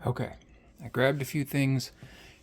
Okay, I grabbed a few things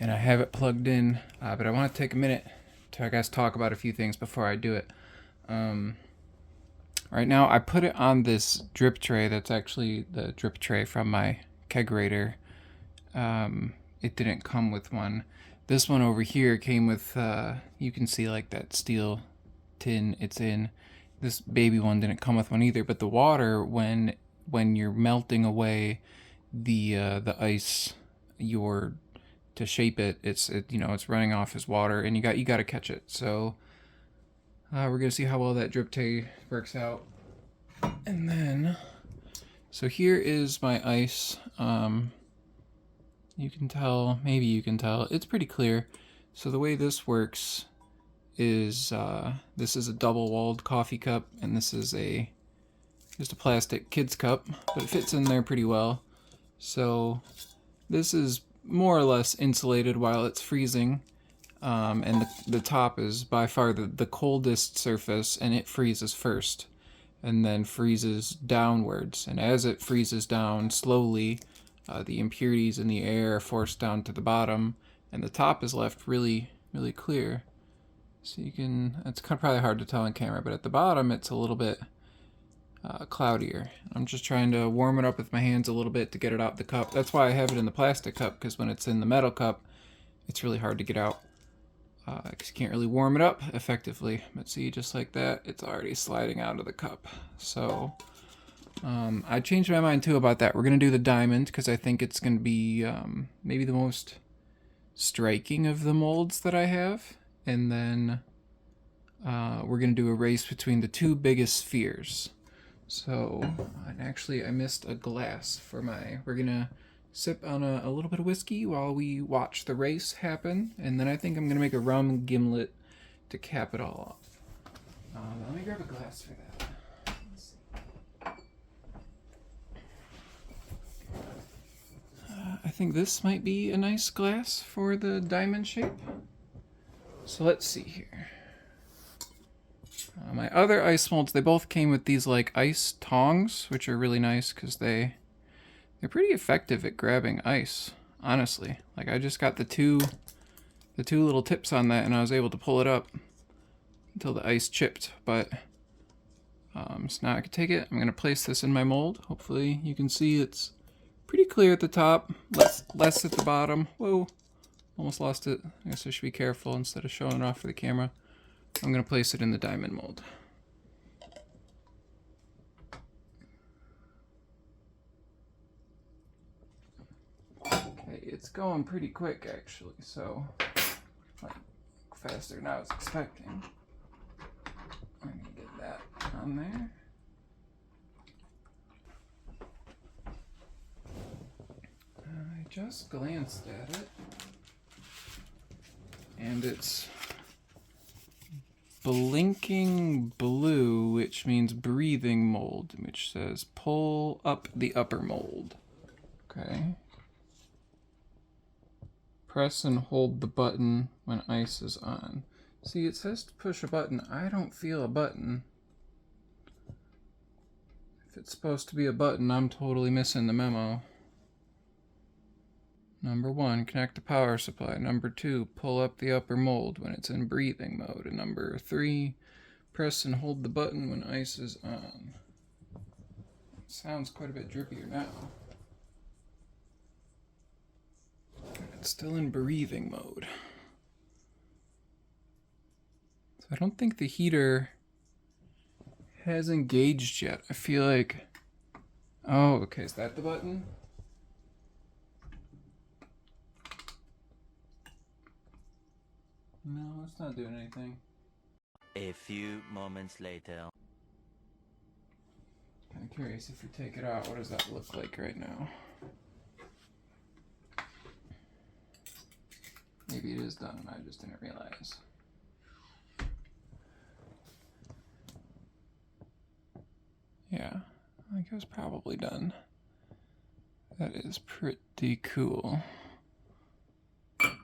and I have it plugged in, but I want to take a minute to, I guess, talk about a few things before I do it. Right now, I put it on this drip tray that's actually the drip tray from my kegerator. It didn't come with one. This one over here came with, you can see like that steel tin it's in. This baby one didn't come with one either, but the water, when you're melting away the ice, to shape it, it's running off as water, and you got to catch it. So we're gonna see how well that drip tray works out, and then so here is my ice. You can tell, maybe you can tell, it's pretty clear. So the way this works is this is a double-walled coffee cup, and this is just a plastic kid's cup, but it fits in there pretty well. So this is more or less insulated while it's freezing, and the top is by far the coldest surface, and it freezes first and then freezes downwards. And as it freezes down slowly, the impurities in the air are forced down to the bottom, and the top is left really, really clear. So you can, it's kind of probably hard to tell on camera, but at the bottom it's a little bit cloudier. I'm just trying to warm it up with my hands a little bit to get it out the cup. That's why I have it in the plastic cup, because when it's in the metal cup, it's really hard to get out. Because you can't really warm it up effectively. But see, just like that, it's already sliding out of the cup. So I changed my mind too about that. We're going to do the diamond, because I think it's going to be maybe the most striking of the molds that I have. And then we're going to do a race between the two biggest spheres. So, and actually I missed a glass for we're gonna sip on a little bit of whiskey while we watch the race happen, and then I think I'm gonna make a rum gimlet to cap it all off. Let me grab a glass for that. Let's see. I think this might be a nice glass for the diamond shape. So let's see here. My other ice molds, they both came with these like ice tongs, which are really nice because they're pretty effective at grabbing ice, honestly. Like I just got the two little tips on that, and I was able to pull it up until the ice chipped. But so now I can take it. I'm gonna place this in my mold. Hopefully you can see it's pretty clear at the top, less at the bottom. Whoa, almost lost it. I guess I should be careful instead of showing it off for the camera. I'm going to place it in the diamond mold. Okay, it's going pretty quick actually, so like faster than I was expecting. I'm going to get that on there. I just glanced at it, and it's blinking blue, which means breathing mold, which says pull up the upper mold. Okay. Press and hold the button when ice is on. See, it says to push a button. I don't feel a button. If it's supposed to be a button, I'm totally missing the memo. Number 1, connect the power supply. Number 2, pull up the upper mold when it's in breathing mode. And number 3, press and hold the button when ice is on. It sounds quite a bit drippier now. It's still in breathing mode. So I don't think the heater has engaged yet. I feel like... Oh, okay, is that the button? No, it's not doing anything. A few moments later. Kind of curious, if we take it out, what does that look like right now? Maybe it is done and I just didn't realize. Yeah, I think it was probably done. That is pretty cool. Let's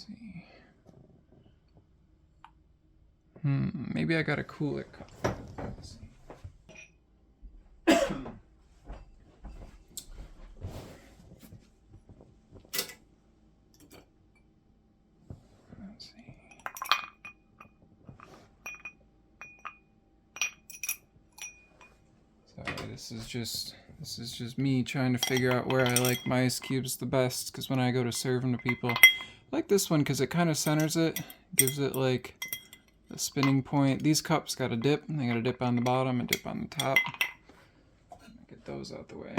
see. Maybe I got a cooler cup. Let's see. This is just me trying to figure out where I like my ice cubes the best, because when I go to serve them to people, I like this one because it kind of centers it, gives it like a spinning point. These cups got a dip, and they got a dip on the bottom and dip on the top. Get those out the way.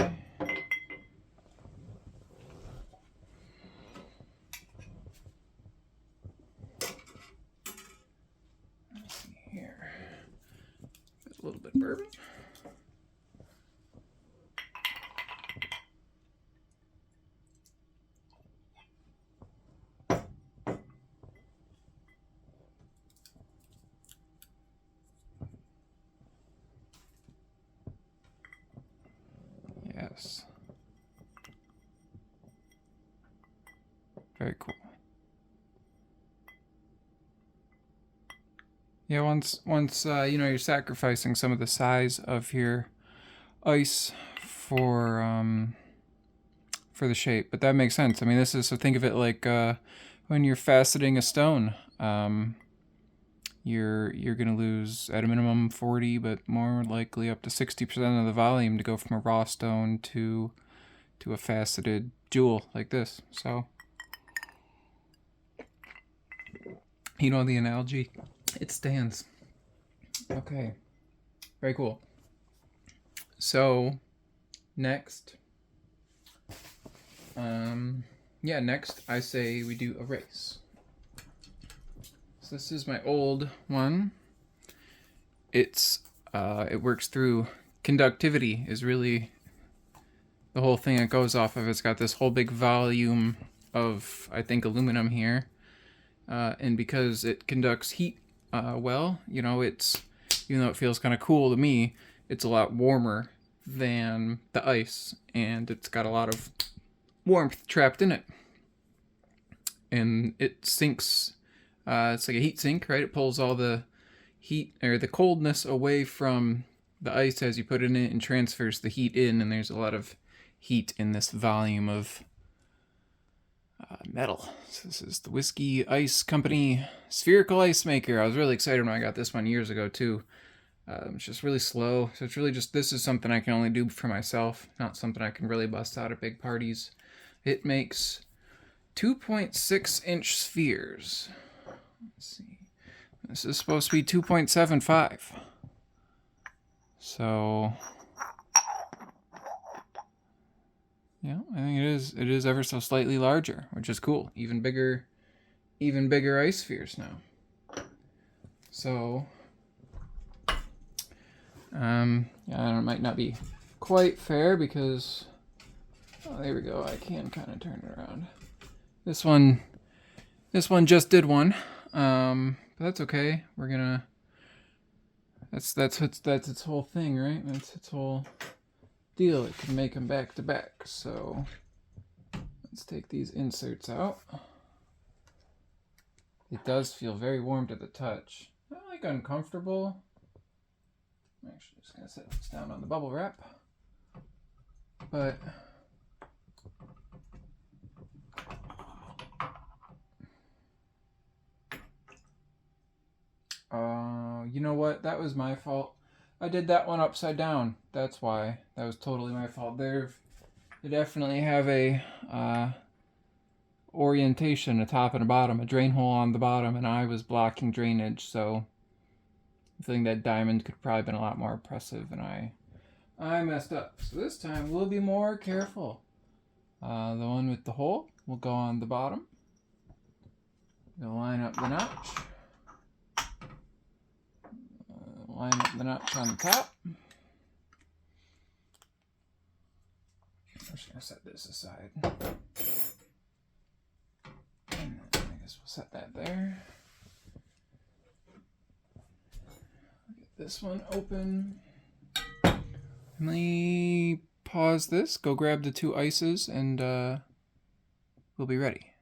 Let's see here. A little bit of bourbon. Yes. Very cool. Yeah, once you know, you're sacrificing some of the size of your ice for the shape, but that makes sense. I mean, this is, so think of it like when you're faceting a stone. You're gonna lose at a minimum 40, but more likely up to 60% of the volume to go from a raw stone to a faceted jewel like this. So, you know the analogy? It stands. Okay. Very cool. So, next. Next I say we do a race. So this is my old one. It works through conductivity is really the whole thing it goes off of. It's got this whole big volume of, I think, aluminum here. And because it conducts heat well, you know, even though it feels kind of cool to me, it's a lot warmer than the ice, and it's got a lot of warmth trapped in it. And it sinks, it's like a heat sink, right? It pulls all the heat or the coldness away from the ice as you put it in it and transfers the heat in, and there's a lot of heat in this volume of metal. So this is the Whiskey Ice Company Spherical Ice Maker. I was really excited when I got this one years ago too. It's just really slow, so it's really just, this is something I can only do for myself, not something I can really bust out at big parties. It makes 2.6-inch spheres. Let's see. This is supposed to be 2.75. So, yeah, I think it is ever so slightly larger, which is cool. Even bigger ice spheres now. So, it might not be quite fair because, oh, there we go. I can kind of turn it around. This one just did one, but that's okay. We're gonna. That's its whole thing, right? That's its whole deal. It can make them back to back. So let's take these inserts out. It does feel very warm to the touch. Not like uncomfortable. I'm actually just gonna set this down on the bubble wrap, but you know what? That was my fault. I did that one upside down. That's why. That was totally my fault. They definitely have a orientation, a top and a bottom, a drain hole on the bottom, and I was blocking drainage, so I think that diamond could probably have been a lot more impressive, and I messed up. So this time we'll be more careful. The one with the hole will go on the bottom. We'll line up the notch. Line up the notch on the top. I'm just going to set this aside. And I guess we'll set that there. Get this one open. Let me pause this, go grab the two ices, and we'll be ready.